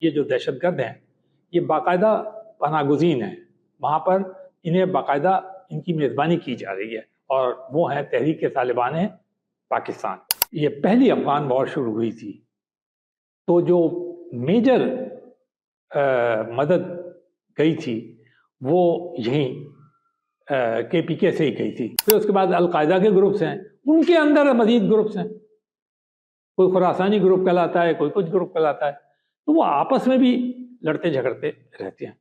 یہ جو دہشت گرد ہیں یہ باقاعدہ پناہ گزین ہیں، وہاں پر انہیں باقاعدہ ان کی میزبانی کی جا رہی ہے، اور وہ ہیں تحریک طالبان پاکستان۔ یہ پہلی افغان وار شروع ہوئی تھی تو جو میجر مدد گئی تھی وہ یہیں کے پی کے سے ہی گئی تھی۔ پھر اس کے بعد القاعدہ کے گروپس ہیں، ان کے اندر مزید گروپس ہیں، کوئی خراسانی گروپ کہلاتا ہے، کوئی کچھ گروپ کہلاتا ہے، تو وہ آپس میں بھی لڑتے جھگڑتے رہتے ہیں۔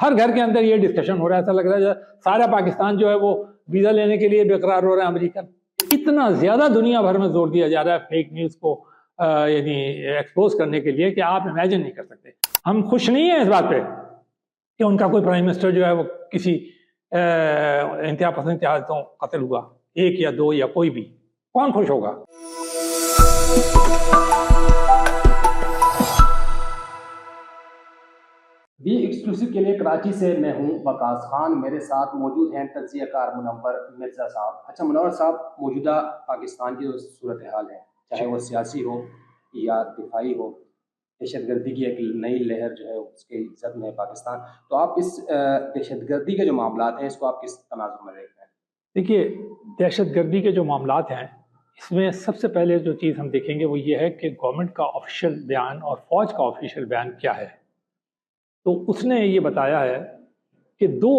ہر گھر کے اندر یہ ڈسکشن ہو رہا ہے، ایسا لگ رہا ہے سارا پاکستان جو ہے وہ ویزا لینے کے لیے بے قرار ہو رہا ہے امریکہ۔ اتنا زیادہ دنیا بھر میں زور دیا جا رہا ہے فیک نیوز کو یعنی ایکسپوز کرنے کے لیے کہ آپ امیجن نہیں کر سکتے۔ ہم خوش نہیں ہیں اس بات پہ کہ ان کا کوئی پرائم منسٹر جو ہے وہ کسی انتہا پسند جہازوں قتل ہوا، ایک یا دو یا کوئی بھی، کون خوش ہوگا؟ بھی ایکسکلوسیو کے لیے کراچی سے میں ہوں وقاص خان، میرے ساتھ موجود ہیں تجزیہ کار منور مرزا صاحب۔ اچھا منور صاحب، موجودہ پاکستان کی جو صورتحال ہے، چاہے وہ سیاسی ہو یا دفاعی ہو، دہشت گردی کی ایک نئی لہر جو ہے اس کے زد میں ہے پاکستان، تو آپ اس دہشت گردی کے جو معاملات ہیں اس کو آپ کس تناظر میں دیکھتے ہیں؟ دیکھیے، دہشت گردی کے جو معاملات ہیں اس میں سب سے پہلے جو چیز ہم دیکھیں گے وہ یہ ہے کہ گورنمنٹ کا آفیشیل بیان اور فوج کا آفیشیل بیان کیا ہے۔ تو اس نے یہ بتایا ہے کہ دو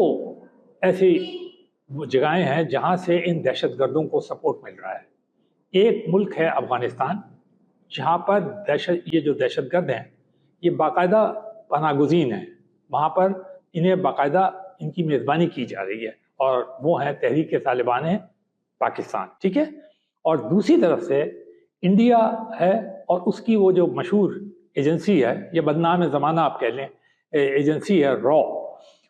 ایسی جگہیں ہیں جہاں سے ان دہشت گردوں کو سپورٹ مل رہا ہے۔ ایک ملک ہے افغانستان، جہاں پر یہ جو دہشت گرد ہیں یہ باقاعدہ پناہ گزین ہیں، وہاں پر انہیں باقاعدہ ان کی میزبانی کی جا رہی ہے، اور وہ ہیں تحریک طالبان پاکستان، ٹھیک ہے۔ اور دوسری طرف سے انڈیا ہے، اور اس کی وہ جو مشہور ایجنسی ہے، یہ بدنام زمانہ آپ کہہ لیں ایجنسی ہے را،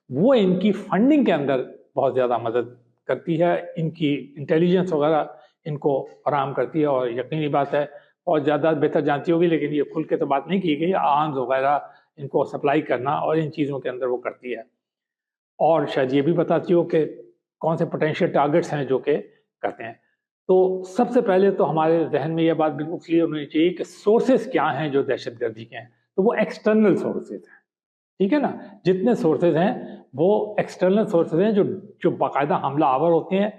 وہ ان کی فنڈنگ کے اندر بہت زیادہ مدد کرتی ہے، ان کی انٹیلیجنس وغیرہ ان کو فراہم کرتی ہے، اور یقینی بات ہے اور زیادہ بہتر جانتی ہوگی لیکن یہ کھل کے تو بات نہیں کی گئی، آرمز وغیرہ ان کو سپلائی کرنا اور ان چیزوں کے اندر وہ کرتی ہے، اور شاید یہ بھی بتاتی ہو کہ کون سے پوٹینشیل ٹارگٹس ہیں جو کہ کرتے ہیں۔ تو سب سے پہلے تو ہمارے ذہن میں یہ بات بالکل کلیئر ہونی چاہیے کہ سورسز کیا ہیں جو دہشت گردی کے ہیں، تو وہ ایکسٹرنل سورسز ہیں، ٹھیک ہے نا۔ جتنے سورسز ہیں وہ ایکسٹرنل سورسز ہیں جو باقاعدہ حملہ آور ہوتے ہیں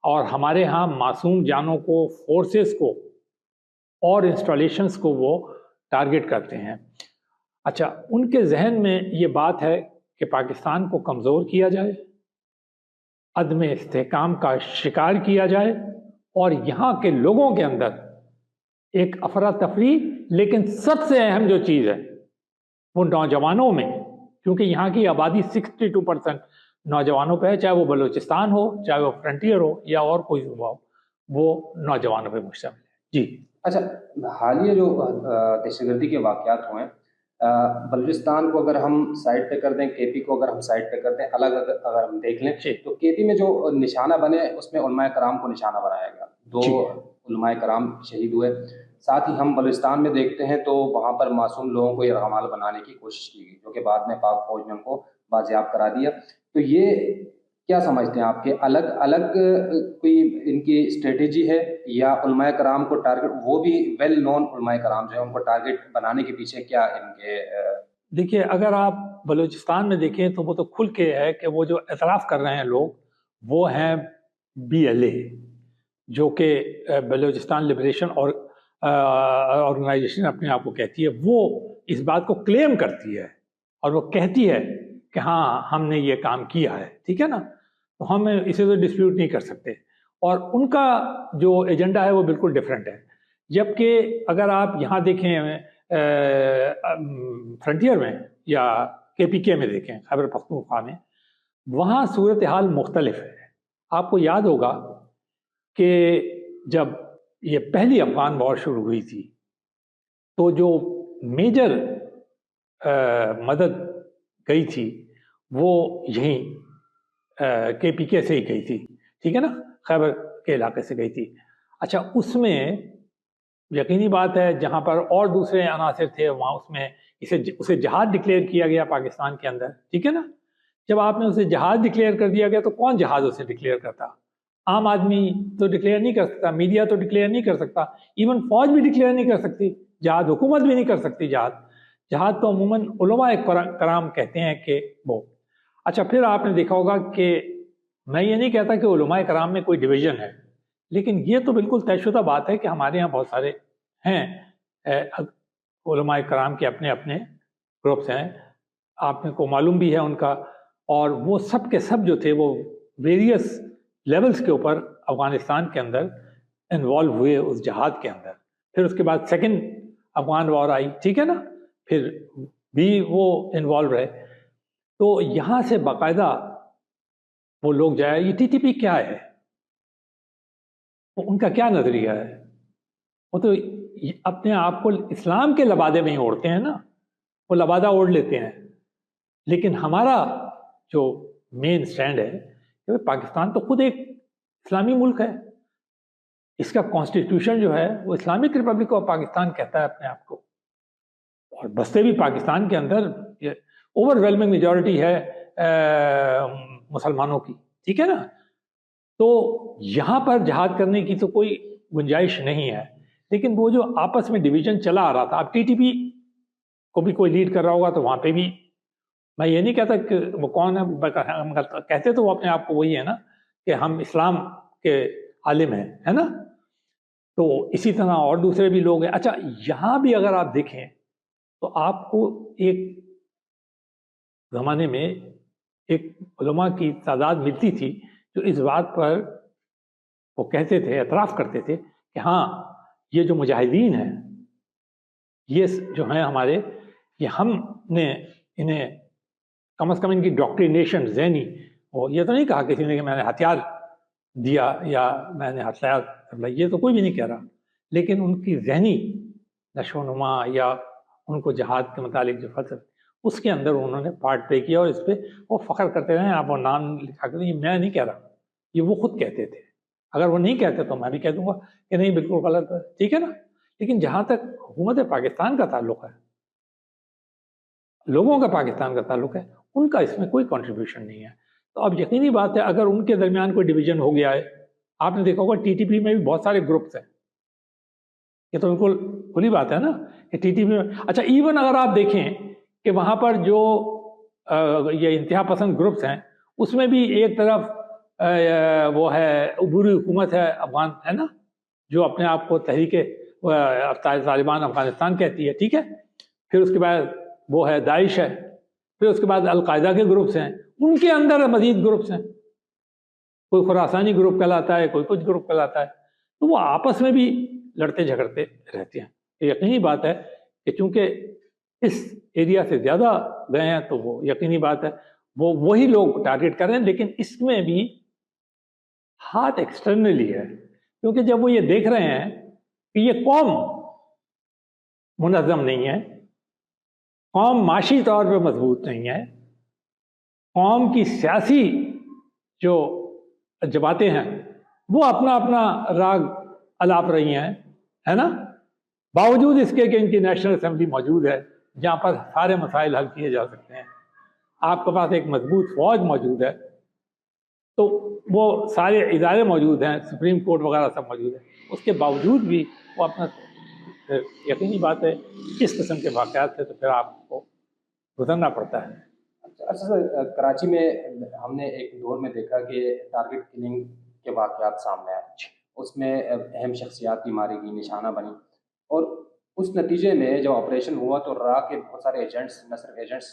اور ہمارے ہاں معصوم جانوں کو، فورسز کو اور انسٹالیشنز کو وہ ٹارگٹ کرتے ہیں۔ اچھا، ان کے ذہن میں یہ بات ہے کہ پاکستان کو کمزور کیا جائے، عدم استحکام کا شکار کیا جائے، اور یہاں کے لوگوں کے اندر ایک افراتفری، لیکن سب سے اہم جو چیز ہے وہ نوجوانوں میں، کیونکہ یہاں کی آبادی 62% نوجوانوں پہ ہے، چاہے وہ بلوچستان ہو، چاہے وہ فرنٹیئر ہو یا اور کوئی صوبہ ہو، وہ نوجوانوں پہ مشتمل ہے۔ جی اچھا، حالیہ جو دہشت گردی کے واقعات ہوئے ہیں، بلوچستان کو اگر ہم سائڈ پہ کر دیں، کے پی کو اگر ہم سائڈ پہ کر دیں، الگ اگر ہم دیکھ لیں تو کے پی میں جو نشانہ بنے اس میں علماء کرام کو نشانہ بنایا گیا، دو علماء کرام شہید ہوئے۔ ساتھ ہی ہم بلوچستان میں دیکھتے ہیں تو وہاں پر معصوم لوگوں کو یرغمال بنانے کی کوشش کی گئی، جو کہ بعد میں پاک فوج نے ان کو بازیاب کرا دیا۔ تو یہ کیا سمجھتے ہیں آپ کے الگ الگ کوئی ان کی اسٹریٹجی ہے، یا علماء کرام کو ٹارگٹ، وہ بھی ویل نون علماء کرام جو ہے ان کو ٹارگٹ بنانے کے پیچھے کیا ان کے؟ دیکھیے، اگر آپ بلوچستان میں دیکھیں تو وہ تو کھل کے ہے کہ وہ جو اعتراف کر رہے ہیں لوگ وہ ہیں BLA، جو کہ بلوچستان لبریشن اور آرگنائزیشن اپنے آپ کو کہتی ہے، وہ اس بات کو کلیم کرتی ہے اور وہ کہتی ہے کہ ہاں ہم نے یہ کام کیا ہے، ٹھیک ہے نا۔ تو ہم اسے تو ڈسپیوٹ نہیں کر سکتے، اور ان کا جو ایجنڈا ہے وہ بالکل ڈیفرنٹ ہے۔ جبکہ اگر آپ یہاں دیکھیں فرنٹیئر میں یا KPK میں دیکھیں، خیبر پختونخوا میں، وہاں صورتحال مختلف ہے۔ آپ کو یاد ہوگا کہ جب یہ پہلی افغان وار شروع ہوئی تھی تو جو میجر مدد گئی تھی وہ یہیں KPK سے ہی گئی تھی، ٹھیک ہے نا، خیبر کے علاقے سے گئی تھی۔ اچھا، اس میں یقینی بات ہے جہاں پر اور دوسرے عناصر تھے وہاں اس میں اسے جہاد ڈکلیئر کیا گیا پاکستان کے اندر، ٹھیک ہے نا۔ جب آپ نے اسے جہاد ڈکلیئر کر دیا گیا تو کون جہاد اسے ڈکلیئر کرتا؟ عام آدمی تو ڈکلیئر نہیں کر سکتا، میڈیا تو ڈکلیئر نہیں کر سکتا، ایون فوج بھی ڈکلیئر نہیں کر سکتی جہاد، حکومت بھی نہیں کر سکتی جہاد۔ جہاد تو عموماً علماء کرام کہتے ہیں کہ وہ. اچھا پھر آپ نے دیکھا ہوگا کہ میں یہ نہیں کہتا کہ علماء کرام میں کوئی ڈویژن ہے، لیکن یہ تو بالکل طے شدہ بات ہے کہ ہمارے یہاں بہت سارے ہیں علماء کرام کے اپنے اپنے گروپس ہیں، آپ کو معلوم بھی ہے ان کا، اور وہ سب کے سب جو تھے وہ ویریس لیولز کے اوپر افغانستان کے اندر انوالو ہوئے اس جہاد کے اندر. پھر اس کے بعد سیکنڈ افغان وار آئی، ٹھیک ہے نا، پھر بھی وہ انوالو رہے. تو یہاں سے باقاعدہ وہ لوگ جائے. یہ ٹی ٹی پی کیا ہے، ان کا کیا نظریہ ہے؟ وہ تو اپنے آپ کو اسلام کے لبادے میں ہی اوڑھتے ہیں نا، وہ لبادہ اوڑھ لیتے ہیں. لیکن ہمارا جو مین سٹینڈ ہے کہ پاکستان تو خود ایک اسلامی ملک ہے، اس کا کانسٹیٹیوشن جو ہے وہ اسلامک ریپبلک آف پاکستان کہتا ہے اپنے آپ کو، اور بستے بھی پاکستان کے اندر اوور ویلمنگ میجورٹی ہے مسلمانوں کی، ٹھیک ہے نا. تو یہاں پر جہاد کرنے کی تو کوئی گنجائش نہیں ہے. لیکن وہ جو آپس میں ڈویژن چلا آ رہا تھا، اب ٹی ٹی پی کو بھی کوئی لیڈ کر رہا ہوگا تو وہاں پہ بھی میں یہ نہیں کہتا کہ وہ کون ہے، کہتے تو وہ اپنے آپ کو وہی ہے نا کہ ہم اسلام کے عالم ہیں، ہے نا. تو اسی طرح اور دوسرے بھی لوگ ہیں. اچھا یہاں بھی اگر آپ دیکھیں تو آپ کو ایک زمانے میں ایک علماء کی تعداد ملتی تھی جو اس بات پر وہ کہتے تھے، اعتراف کرتے تھے کہ ہاں یہ جو مجاہدین ہیں یہ جو ہیں ہمارے، یہ ہم نے انہیں کم از کم ان کی ڈاکٹرینیشن ذہنی، اور یہ تو نہیں کہا کسی نے کہ میں نے ہتھیار دیا یا میں نے ہتھیار، یہ تو کوئی بھی نہیں کہہ رہا، لیکن ان کی ذہنی نشو و نما یا ان کو جہاد کے متعلق جو فلسفہ اس کے اندر انہوں نے پارٹ پلے کیا، اور اس پہ وہ فخر کرتے رہے. آپ وہ نام لکھا کرتے، یہ میں نہیں کہہ رہا، یہ وہ خود کہتے تھے. اگر وہ نہیں کہتے تو میں بھی کہہ دوں گا کہ نہیں بالکل غلط ہے، ٹھیک ہے نا. لیکن جہاں تک حکومت پاکستان کا تعلق ہے، لوگوں کا پاکستان کا تعلق ہے، ان کا اس میں کوئی کنٹریبیوشن نہیں ہے. تو اب یقینی بات ہے اگر ان کے درمیان کوئی ڈویژن ہو گیا ہے، آپ نے دیکھا ہوگا ٹی ٹی پی میں بھی بہت سارے گروپس ہیں، یہ تو بالکل کھلی بات ہے نا کہ ٹی ٹی پی میں. اچھا ایون اگر آپ دیکھیں کہ وہاں پر جو یہ انتہا پسند گروپس ہیں، اس میں بھی ایک طرف وہ ہے عبوری حکومت ہے افغان، ہے نا، جو اپنے آپ کو تحریک طالبان افغانستان کہتی ہے، ٹھیک ہے. پھر اس کے بعد وہ ہے داعش ہے، پھر اس کے بعد القاعدہ کے گروپس ہیں، ان کے اندر مزید گروپس ہیں، کوئی خراسانی گروپ کہلاتا ہے، کوئی کچھ گروپ کہلاتا ہے. تو وہ آپس میں بھی لڑتے جھگڑتے رہتے ہیں. یقینی بات ہے کہ چونکہ اس ایریا سے زیادہ گئے ہیں تو وہ یقینی بات ہے وہ وہی لوگ ٹارگٹ کر رہے ہیں. لیکن اس میں بھی ہاتھ ایکسٹرنلی ہے، کیونکہ جب وہ یہ دیکھ رہے ہیں کہ یہ قوم منظم نہیں ہے، قوم معاشی طور پہ مضبوط نہیں ہے، قوم کی سیاسی جو جماعتیں ہیں وہ اپنا اپنا راگ الاپ رہی ہیں، ہے نا، باوجود اس کے کہ ان کی نیشنل اسمبلی موجود ہے جہاں پر سارے مسائل حل کیے جا سکتے ہیں، آپ کے پاس ایک مضبوط فوج موجود ہے، تو وہ سارے ادارے موجود ہیں، سپریم کورٹ وغیرہ سب موجود ہے، اس کے باوجود بھی وہ اپنا، یقینی بات ہے اس قسم کے واقعات سے تو پھر آپ کو گزرنا پڑتا ہے. اچھا سر، کراچی میں ہم نے ایک دور میں دیکھا کہ ٹارگٹ کلنگ کے واقعات سامنے آئے، اس میں اہم شخصیات بھی ماری گئی، نشانہ بنی، اور اس نتیجے میں جب آپریشن ہوا تو را کے بہت سارے ایجنٹس، نہ صرف ایجنٹس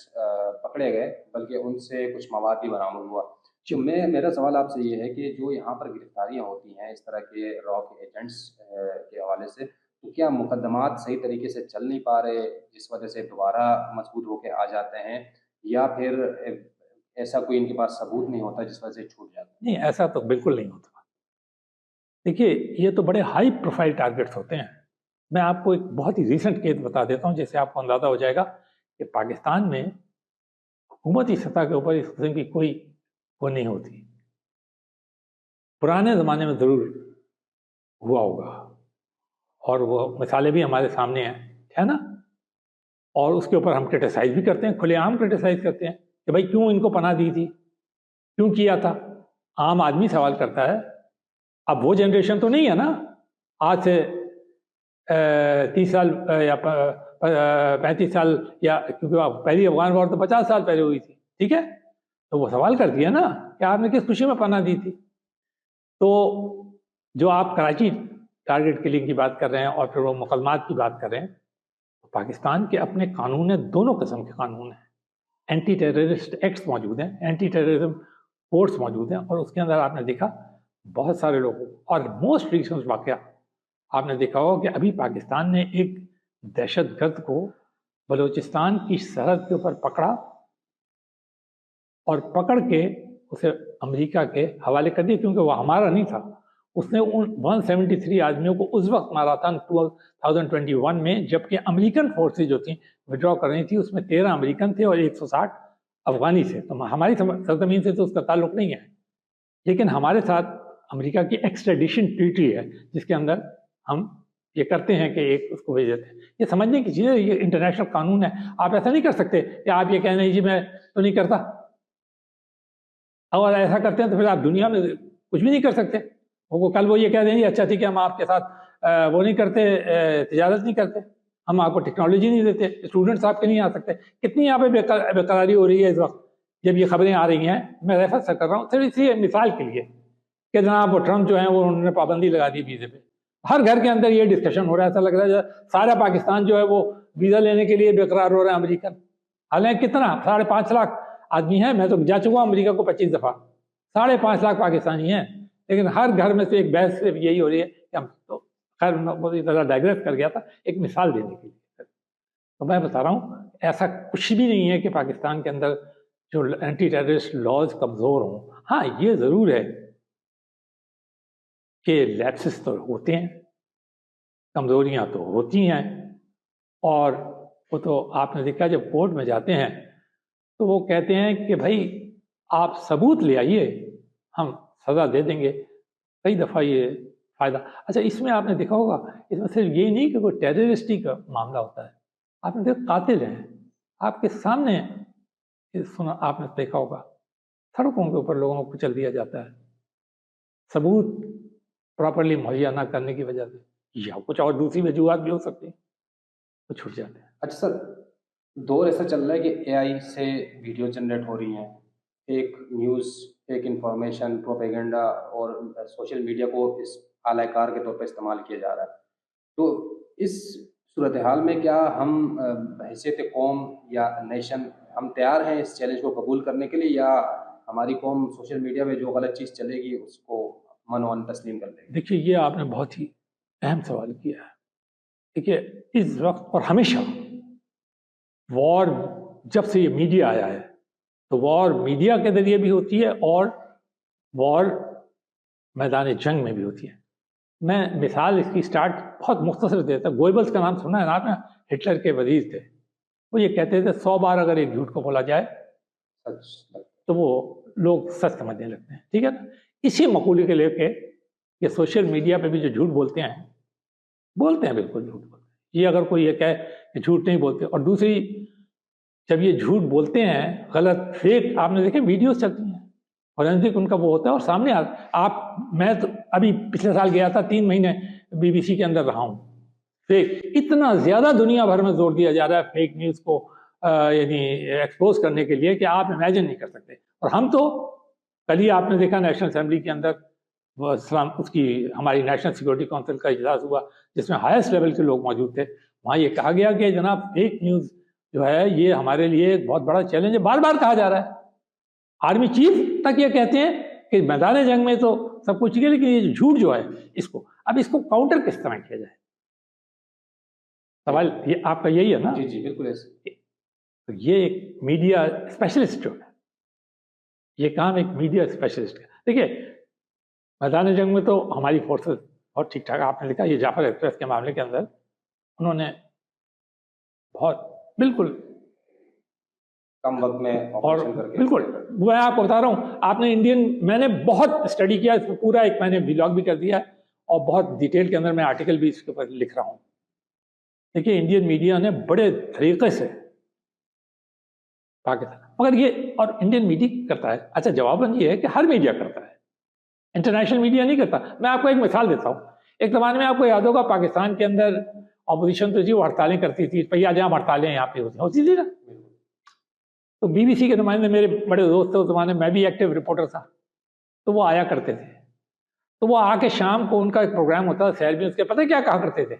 پکڑے گئے بلکہ ان سے کچھ مواد بھی برآمد ہوا. تو میرا سوال آپ سے یہ ہے کہ جو یہاں پر گرفتاریاں ہوتی ہیں اس طرح کے را کے ایجنٹس کے حوالے سے، تو کیا مقدمات صحیح طریقے سے چل نہیں پا رہے جس وجہ سے دوبارہ مضبوط ہو کے آ جاتے ہیں، یا پھر ایسا کوئی ان کے پاس ثبوت نہیں ہوتا جس وجہ سے چھوٹ جاتا ہے؟ نہیں، ایسا تو بالکل نہیں ہوتا. دیکھیے یہ تو بڑے ہائی پروفائل ٹارگٹس ہوتے ہیں. میں آپ کو ایک بہت ہی ریسنٹ کیس بتا دیتا ہوں جس سے آپ کو اندازہ ہو جائے گا کہ پاکستان میں حکومتی سطح کے اوپر اس قسم کی کوئی وہ نہیں ہوتی. پرانے زمانے میں ضرور ہوا ہوگا اور وہ مثالیں بھی ہمارے سامنے ہیں، ہے نا، اور اس کے اوپر ہم کرٹیسائز بھی کرتے ہیں، کھلے عام کرٹیسائز کرتے ہیں کہ بھائی کیوں ان کو پناہ دی تھی، کیوں کیا تھا. عام آدمی سوال کرتا ہے. اب وہ جنریشن تو نہیں ہے نا آج سے 30 سال یا 35 سال یا کیونکہ پہلی افغان وار تو 50 سال پہلے ہوئی تھی، ٹھیک ہے، تو وہ سوال کرتی ہے نا کہ آپ نے کس خوشی میں پناہ دی تھی. تو جو آپ کراچی ٹارگٹ کلنگ کی بات کر رہے ہیں اور پھر وہ مقدمات کی بات کر رہے ہیں، پاکستان کے اپنے قانون ہیں، دونوں قسم کے قانون ہیں. اینٹی ٹیررسٹ ایکٹس موجود ہیں، اینٹی ٹیررزم کورٹس موجود ہیں، اور اس کے اندر آپ نے دیکھا بہت سارے لوگوں، اور موسٹ ریسنٹ واقعہ آپ نے دیکھا ہوگا کہ ابھی پاکستان نے ایک دہشت گرد کو بلوچستان کی سرحد کے اوپر پکڑا اور پکڑ کے اسے امریکہ کے حوالے کر دیا، کیونکہ وہ ہمارا نہیں تھا. اس نے ان 173 آدمیوں کو اس وقت مارا تھا 2021 میں، جبکہ امریکن فورسز جو تھیں وڈرا کر رہی تھی، اس میں 13 امریکن تھے اور 160 افغانی تھے. تو ہماری سرزمین سے تو اس کا تعلق نہیں ہے، لیکن ہمارے ساتھ امریکہ کی ایکسٹریڈیشن ٹریٹی ہے جس کے اندر ہم یہ کرتے ہیں کہ ایک اس کو بھیج دیتے ہیں. یہ سمجھنے کی چیز ہے، یہ انٹرنیشنل قانون ہے. آپ ایسا نہیں کر سکتے کہ آپ یہ کہنے جی میں تو نہیں کرتا، اور ایسا کرتے ہیں تو پھر آپ دنیا میں کچھ بھی نہیں کر سکتے. وہ کل وہ یہ کہہ دیں گے اچھا ٹھیک ہے ہم آپ کے ساتھ وہ نہیں کرتے، تجارت نہیں کرتے، ہم آپ کو ٹیکنالوجی نہیں دیتے، اسٹوڈنٹس آپ کے نہیں آ سکتے. کتنی یہاں پہ بے قراری ہو رہی ہے اس وقت جب یہ خبریں آ رہی ہیں. میں ریفر کر رہا ہوں صرف اسی مثال کے لیے کہ جناب وہ ٹرمپ جو ہیں وہ انہوں نے پابندی لگا دی ویزے پہ. ہر گھر کے اندر یہ ڈسکشن ہو رہا ہے، ایسا لگ رہا ہے سارا پاکستان جو ہے وہ ویزا لینے کے لیے بے قرار ہو رہا ہے امریکن. حالانکہ کتنا 5.5 لاکھ آدمی ہیں، میں تو جا چکا ہوں امریکہ کو 25 دفعہ، 5.5 لاکھ پاکستانی ہیں، لیکن ہر گھر میں سے ایک بحث صرف یہی ہو رہی ہے کہ ہم تو خیر بہت زیادہ ڈائگریس کر گیا تھا ایک مثال دینے کے لیے. تو میں بتا رہا ہوں ایسا کچھ بھی نہیں ہے کہ پاکستان کے اندر جو اینٹی ٹیررسٹ لاز کمزور ہوں. ہاں یہ ضرور ہے کہ لیپسز تو ہوتے ہیں، کمزوریاں تو ہوتی ہیں، اور وہ تو آپ نے دیکھا جب کورٹ میں جاتے ہیں تو وہ کہتے ہیں کہ بھائی آپ ثبوت لے آئیے ہم سزا دے دیں گے. کئی دفعہ یہ فائدہ. اچھا اس میں آپ نے دیکھا ہوگا اس میں صرف یہ نہیں کہ کوئی ٹیررسٹی کا معاملہ ہوتا ہے، آپ نے دیکھا قاتل ہیں آپ کے سامنے، سنا آپ نے دیکھا ہوگا سڑکوں کے اوپر لوگوں کو کچل دیا جاتا ہے ثبوت پراپرلی مہیا نہ کرنے کی وجہ سے، یا کچھ اور دوسری وجوہات بھی ہو سکتی ہیں، تو چھوٹ جاتے ہیں. اچھا سر، دور ایسا چل رہا ہے کہ اے آئی سے ویڈیو جنریٹ ہو رہی ہیں، ایک نیوز، ایک انفارمیشن، پروپیگنڈا اور سوشل میڈیا کو اس اعلی کار کے طور پہ استعمال کیا جا رہا ہے. تو اس صورتحال میں کیا ہم بحیثیت قوم یا نیشن ہم تیار ہیں اس چیلنج کو قبول کرنے کے لیے، یا ہماری قوم سوشل میڈیا میں جو غلط چیز چلے گی اس کو من تسلیم کر لے گی؟ دیکھیے یہ آپ نے بہت ہی اہم سوال کیا ہے. دیکھیے اس وقت اور ہمیشہ وار جب سے یہ میڈیا آیا ہے تو وار میڈیا کے ذریعے بھی ہوتی ہے اور وار میدان جنگ میں بھی ہوتی ہے. میں مثال اس کی سٹارٹ بہت مختصر دیتا ہوں. گوئبلس کا نام سنا ہے نا آپ نے؟ ہٹلر کے وزیر تھے. وہ یہ کہتے تھے 100 بار اگر ایک جھوٹ کو بولا جائے تو وہ لوگ سچ سمجھنے لگتے ہیں، ٹھیک ہے نا. اسی مقولے کے لے کے یہ سوشل میڈیا پہ بھی جو جھوٹ بولتے ہیں بالکل جھوٹ بولتے ہیں. یہ اگر کوئی یہ کہے کہ جھوٹ نہیں بولتے، اور دوسری جب یہ جھوٹ بولتے ہیں غلط فیک، آپ نے دیکھے ویڈیوز چلتی ہیں فورینسک ان کا وہ ہوتا ہے اور سامنے آپ میں تو ابھی پچھلے سال گیا تھا 3 مہینے BBC کے اندر رہا ہوں. فیک اتنا زیادہ دنیا بھر میں زور دیا جا رہا ہے فیک نیوز کو یعنی ایکسپوز کرنے کے لیے کہ آپ امیجن نہیں کر سکتے. اور ہم تو کل ہی آپ نے دیکھا نیشنل اسمبلی کے اندر اس کی ہماری نیشنل سیکورٹی کونسل کا اجلاس ہوا جس میں ہائیسٹ لیول کے لوگ موجود تھے. وہاں یہ کہا گیا کہ جناب فیک نیوز جو ہے یہ ہمارے لیے ایک بہت بڑا چیلنج ہے. بار بار کہا جا رہا ہے، آرمی چیف تک یہ کہتے ہیں کہ میدان جنگ میں تو سب کچھ ٹھیک ہے لیکن یہ جھوٹ جو ہے اس کو کاؤنٹر کس طرح کیا جائے. سوال یہ آپ کا یہی ہے نا؟ جی جی بالکل ایسے. تو یہ ایک میڈیا اسپیشلسٹ جو ہے، یہ کام ایک میڈیا اسپیشلسٹ کا. دیکھیے میدان جنگ میں تو ہماری فورسز بہت ٹھیک ٹھاک. آپ نے دیکھا یہ جعفر ایکسپریس کے معاملے کے اندر انہوں نے بہت بالکل کم وقت میں اور بالکل میں آپ کو بتا رہا ہوں. آپ نے میں نے بہت اسٹڈی کیا اس میں، پورا ایک میں نے ولاگ بھی کر دیا ہے اور بہت ڈیٹیل کے اندر میں آرٹیکل بھی اس کے اوپر لکھ رہا ہوں. دیکھیے انڈین میڈیا نے بڑے طریقے سے پاکستان، مگر یہ اور انڈین میڈیا کرتا ہے. اچھا جواباً یہ ہے کہ ہر میڈیا کرتا ہے، انٹرنیشنل میڈیا نہیں کرتا. میں آپ کو ایک مثال دیتا ہوں. ایک زمانے میں آپ کو یاد ہوگا پاکستان کے اندر اپوزیشن تو جی وہ ہڑتالیں کرتی تھی، پہیا جہاں ہڑتالیں یہاں پہ ہوتی تھی نا. تو بی بی سی کے نمائندے میرے بڑے دوست تھے اس زمانے میں بھی ایکٹیو رپورٹر تھا، تو وہ آیا کرتے تھے. تو وہ آ کے شام کو ان کا ایک پروگرام ہوتا تھا سیل میں، اس کے پتہ کیا کہا کرتے تھے؟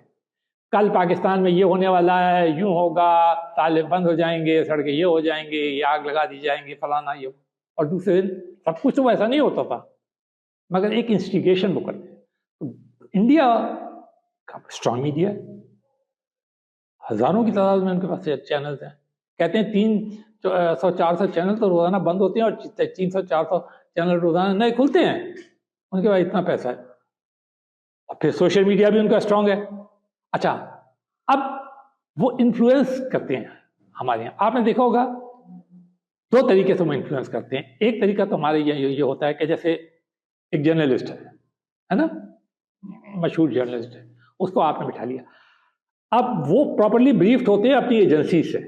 کل پاکستان میں یہ ہونے والا ہے، یوں ہوگا، تالے بند ہو جائیں گے، سڑکیں یہ ہو جائیں گے، یہ آگ لگا دی جائیں گی، فلانا یہ. اور دوسرے دن سب کچھ تو ایسا نہیں ہوتا تھا، مگر ایک انسٹیگیشن وہ کرتے. انڈیا کا اسٹرانگ میڈیا ہے، ہزاروں کی تعداد میں ان کے پاس چینلز ہیں. کہتے ہیں 300-400 چینل تو روزانہ بند ہوتے ہیں اور 300-400 چینل روزانہ نئے کھلتے ہیں. ان کے پاس اتنا پیسہ ہے. اور پھر سوشل میڈیا بھی ان کا اسٹرانگ ہے. اچھا، اب وہ انفلوئنس کرتے ہیں ہمارے یہاں. آپ نے دیکھا ہوگا 2 طریقے سے وہ انفلوئنس کرتے ہیں. ایک طریقہ تو ہمارے یہ ہوتا ہے کہ جیسے ایک جرنلسٹ ہے نا، مشہور جرنلسٹ ہے، اس کو آپ نے بٹھا لیا. اب وہ پراپرلی بریفڈ ہوتے ہیں اپنی ایجنسی سے،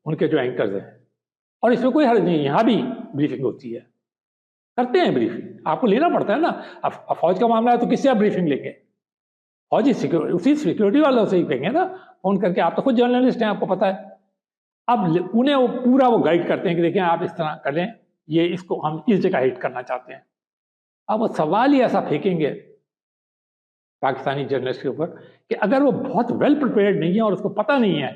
ان کے جو اینکرز ہیں، اور اس میں کوئی حرج نہیں. یہاں بھی بریفنگ ہوتی ہے، کرتے ہیں بریفنگ. آپ کو لینا پڑتا ہے نا. اب فوج کا معاملہ ہے تو کس سے آپ بریفنگ لیں گے؟ فوجی اسی سیکورٹی والوں سے ہی کہیں گے نا فون کر کے. آپ تو خود جرنلسٹ ہیں، آپ کو پتا ہے. اب انہیں وہ پورا وہ گائیڈ کرتے ہیں کہ دیکھیں آپ اس طرح کر لیں، یہ اس کو ہم اس جگہ ہٹ کرنا چاہتے ہیں. اب وہ سوال ہی ایسا پھینکیں گے پاکستانی جرنلسٹ کے اوپر کہ اگر وہ بہت ویل پریپیئرڈ نہیں ہے اور اس کو پتہ نہیں ہے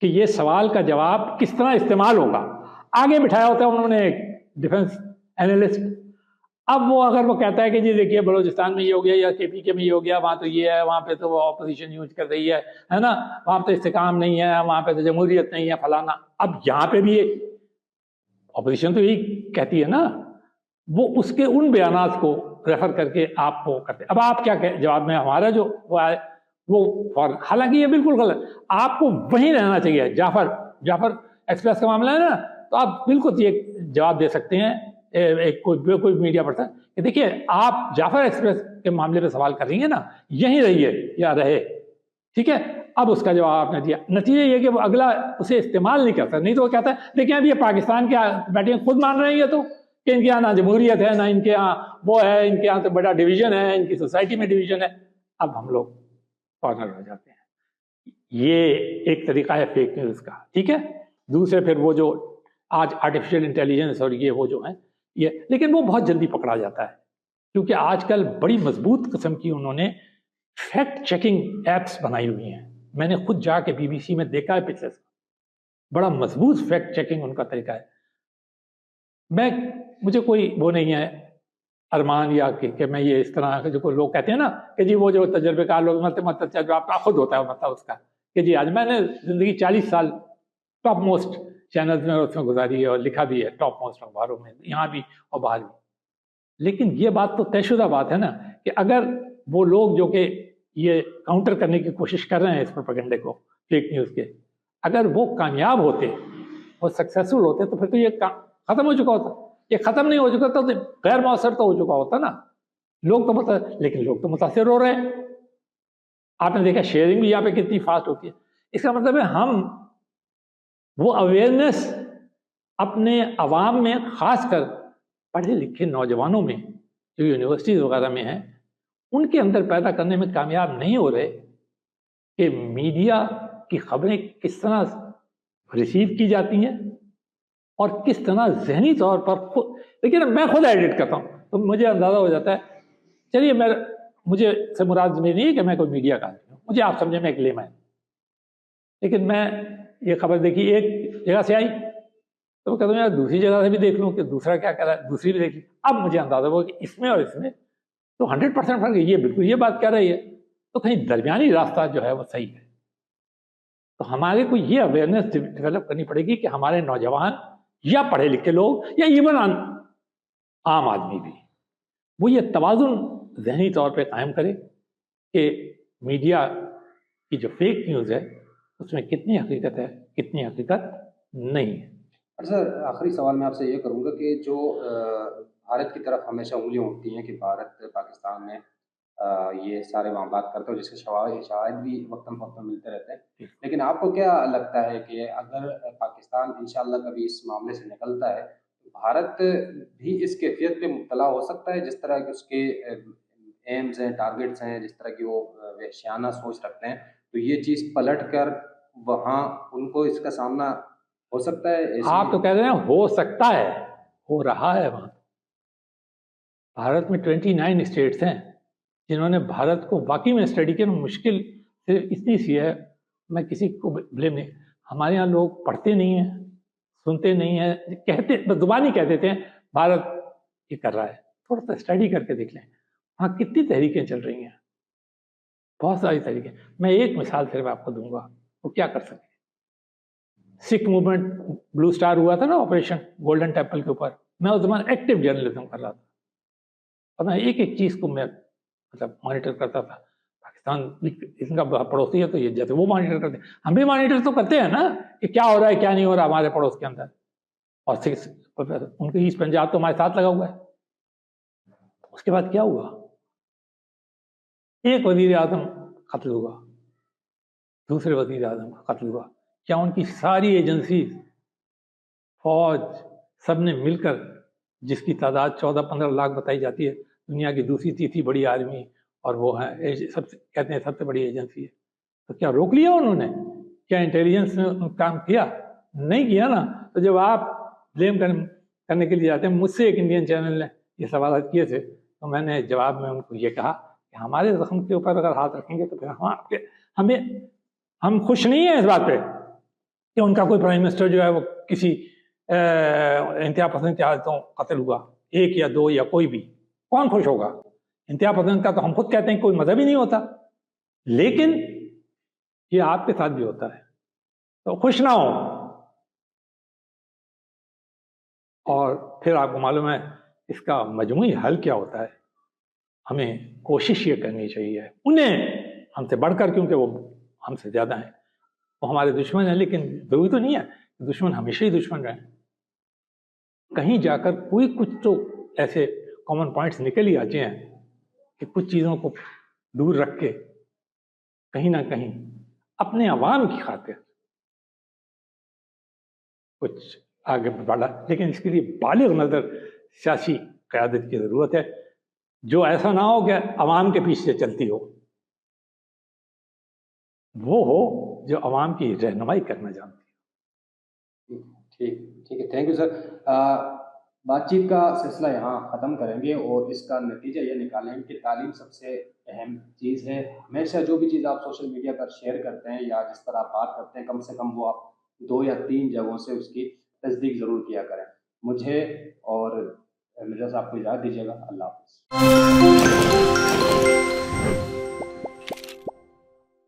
کہ یہ سوال کا جواب کس طرح استعمال ہوگا. آگے بٹھایا ہوتا ہے انہوں نے ایک ڈیفنس اینالسٹ. اب وہ اگر وہ کہتا ہے کہ جی دیکھیے بلوچستان میں یہ ہو گیا یا کے پی کے میں یہ ہو گیا، وہاں تو یہ ہے، وہاں پہ تو وہ اپوزیشن یوز کر رہی ہے نا، وہاں پہ استحکام نہیں ہے، وہاں پہ تو جمہوریت نہیں ہے، فلانا. اب یہاں پہ بھی اپوزیشن تو یہی کہتی ہے نا، وہ اس کے ان بیانات کو ریفر کر کے آپ کو کرتے. اب آپ کیا جواب میں ہمارا جو وہ آئے وہ حالانکہ یہ بالکل غلط. آپ کو وہیں رہنا چاہیے. جعفر ایکسپریس کا معاملہ ہے نا، تو آپ بالکل یہ جواب دے سکتے ہیں کوئی میڈیا پرسن کہ دیکھیے آپ جعفر ایکسپریس کے معاملے پہ سوال کر رہی ہیں نا، یہیں رہیے یا رہے، ٹھیک ہے. اب اس کا جواب آپ نے دیا. نتیجہ یہ کہ وہ اگلا اسے استعمال نہیں کرتا. نہیں تو وہ کہتا ہے دیکھیں اب یہ پاکستان کے بیٹے خود مان رہے ہیں تو کہ ان کے یہاں نہ جمہوریت ہے، نہ ان کے یہاں وہ ہے، ان کے یہاں تو بڑا ڈویژن ہے، ان کی سوسائٹی میں ڈویژن ہے. اب ہم لوگ کارنر ہو جاتے ہیں. یہ ایک طریقہ ہے فیک نیوز کا، ٹھیک ہے. دوسرے پھر وہ جو آج آرٹیفیشل انٹیلیجنس اور یہ وہ جو ہیں یہ، لیکن وہ بہت جلدی پکڑا جاتا ہے کیونکہ آج کل بڑی مضبوط قسم کی انہوں نے فیکٹ چیکنگ ایپس بنائی ہوئی ہیں. میں نے خود جا کے بی بی سی میں دیکھا ہے پچھلے سال، بڑا مضبوط فیکٹ چیکنگ ان کا طریقہ ہے. مجھے کوئی وہ نہیں ہے ارمان یا کہ میں یہ اس طرح جو لوگ کہتے ہیں نا کہ جی وہ جو تجربے کار لوگ مطلب تجربہ خود ہوتا ہے مطلب اس کا کہ جی آج میں نے زندگی 40 سال ٹاپ موسٹ چینلز میں اس میں گزاری ہے اور لکھا بھی ہے ٹاپ موسٹ اخباروں میں یہاں بھی اور باہر بھی. لیکن یہ بات تو طے شدہ بات ہے نا کہ اگر وہ لوگ جو کہ یہ کاؤنٹر کرنے کی کوشش کر رہے ہیں اس پروپیگنڈے کو فیک نیوز کے، اگر وہ کامیاب ہوتے، وہ سکسیسفل ہوتے تو پھر تو یہ ختم ہو چکا ہوتا. یہ ختم نہیں ہو چکا تو غیر مؤثر تو ہو چکا ہوتا نا. لوگ تو لیکن لوگ تو متاثر ہو رہے ہیں. آپ نے دیکھا شیئرنگ بھی یہاں پہ کتنی فاسٹ ہوتی ہے. اس کا مطلب ہے ہم وہ اویئرنیس اپنے عوام میں، خاص کر پڑھے لکھے نوجوانوں میں جو یونیورسٹیز وغیرہ میں ہیں، ان کے اندر پیدا کرنے میں کامیاب نہیں ہو رہے کہ میڈیا کی خبریں کس طرح ریسیو کی جاتی ہیں اور کس طرح ذہنی طور پر لیکن میں خود ایڈٹ کرتا ہوں تو مجھے اندازہ ہو جاتا ہے. چلیے مجھے سے مراد میں نہیں ہے کہ میں کوئی میڈیا کا آدمی ہوں، مجھے آپ سمجھے میں ایک لیمن ہوں، لیکن میں یہ خبر دیکھی ایک جگہ سے آئی تو میں کہتا ہوں یار دوسری جگہ سے بھی دیکھ لوں کہ دوسرا کیا کہہ رہا ہے، دوسری بھی دیکھ لی. اب مجھے اندازہ ہوا کہ اس میں اور اس میں تو 100% فرق ہے. یہ بالکل یہ بات کہہ رہی ہے تو کہیں درمیانی راستہ جو ہے وہ صحیح ہے. تو ہمارے کو یہ اویئرنیس ڈیولپ کرنی پڑے گی کہ ہمارے نوجوان یا پڑھے لکھے لوگ یا ایون عام آدمی بھی وہ یہ توازن ذہنی طور پہ قائم کرے کہ میڈیا کی جو فیک نیوز ہے اس میں کتنی حقیقت ہے کتنی حقیقت نہیں ہے. سر آخری سوال میں آپ سے یہ کروں گا کہ جو بھارت کی طرف ہمیشہ انگلیاں اٹھتی ہیں کہ بھارت پاکستان میں یہ سارے معاملات کرتے ہیں جس کے شواہد بھی وقتاً فوقتاً ملتے رہتے ہیں، لیکن آپ کو کیا لگتا ہے کہ اگر پاکستان انشاءاللہ کبھی اس معاملے سے نکلتا ہے تو بھارت بھی اس کیفیت پہ مبتلا ہو سکتا ہے جس طرح کہ اس کے ایمز ہیں، ٹارگٹس ہیں، جس طرح کی وہ وحشیانہ سوچ رکھتے ہیں تو یہ چیز پلٹ کر وہاں ان کو اس کا سامنا ہو سکتا ہے. آپ تو کہہ رہے ہیں ہو سکتا ہے، ہو رہا ہے. وہاں بھارت میں 29 اسٹیٹس ہیں جنہوں نے بھارت کو واقعی میں اسٹڈی کیا. مشکل سے اتنی سی ہے، میں کسی کو بلیم نہیں. ہمارے یہاں لوگ پڑھتے نہیں ہیں، سنتے نہیں ہیں، کہتے زبانی کہہ دیتے ہیں بھارت یہ کر رہا ہے. تھوڑا سا اسٹڈی کر کے دیکھ لیں وہاں کتنی تحریکیں چل رہی ہیں، بہت ساری تحریکیں. میں ایک مثال صرف آپ کو دوں گا وہ کیا کر سکتے. سکھ موومنٹ بلو سٹار ہوا تھا نا، آپریشن گولڈن ٹیمپل کے اوپر. میں اس زمان ایکٹیو جرنلزم کر رہا تھا اور میں ایک ایک چیز کو میں مطلب مانیٹر کرتا تھا. پاکستان ان کا پڑوسی ہے تو یہ جیسے وہ مانیٹر کرتے ہیں، ہم بھی مانیٹر تو کرتے ہیں نا کہ کیا ہو رہا ہے کیا نہیں ہو رہا ہمارے پڑوس کے اندر. اور ان کے ایسٹ پنجاب تو ہمارے ساتھ لگا ہوا ہے. اس کے بعد کیا ہوا، ایک وزیر اعظم قتل ہوا، دوسرے وزیر اعظم کا قتل ہوا. کیا ان کی ساری ایجنسی فوج سب نے مل کر، جس کی تعداد 14-15 لاکھ بتائی جاتی ہے، دنیا کی دوسری تیسری بڑی آرمی اور وہ ہے سب سے کہتے ہیں سب سے بڑی ایجنسی ہے، تو کیا روک لیا انہوں نے؟ کیا انٹیلیجنس نے کام کیا؟ نہیں کیا نا. تو جب آپ بلیم کرنے کے لیے جاتے ہیں، مجھ سے ایک انڈین چینل نے یہ سوالات کیے تھے تو میں نے جواب میں ان کو یہ کہا کہ ہمارے زخم کے اوپر اگر ہاتھ رکھیں گے تو پھر ہم خوش نہیں ہیں اس بات پہ کہ ان کا کوئی پرائم منسٹر جو ہے وہ کسی انتہا پسند جہازوں قتل ہوا، ایک یا دو یا کوئی بھی. کون خوش ہوگا؟ انتہا پسند کا تو ہم خود کہتے ہیں کوئی مذہب ہی نہیں ہوتا، لیکن یہ آپ کے ساتھ بھی ہوتا ہے تو خوش نہ ہو. اور پھر آپ کو معلوم ہے اس کا مجموعی حل کیا ہوتا ہے. ہمیں کوشش یہ کرنی چاہیے انہیں ہم سے بڑھ کر، کیونکہ وہ ہم سے زیادہ ہیں، وہ ہمارے دشمن ہیں، لیکن ضروری تو نہیں ہے کہ دشمن ہمیشہ ہی دشمن رہیں. کہیں جا کر کوئی کچھ تو ایسے کامن پوائنٹس نکل ہی آتے ہیں کہ کچھ چیزوں کو دور رکھ کے کہیں نہ کہیں اپنے عوام کی خاطر کچھ آگے بڑھا. لیکن اس کے لیے بالغ نظر سیاسی قیادت کی ضرورت ہے، جو ایسا نہ ہو کہ عوام کے پیچھے چلتی ہو، وہ ہو جو عوام کی رہنمائی کرنا جانتی ہے. ٹھیک ہے، تھینک یو سر. بات چیت کا سلسلہ یہاں ختم کریں گے اور اس کا نتیجہ یہ نکالیں گے کہ تعلیم سب سے اہم چیز ہے. ہمیشہ جو بھی چیز آپ سوشل میڈیا پر شیئر کرتے ہیں یا جس پر آپ بات کرتے ہیں، کم سے کم وہ آپ 2 یا 3 جگہوں سے اس کی تصدیق ضرور کیا کریں. مجھے اور مرزا صاحب کو اجازت دیجیے گا. اللہ حافظ.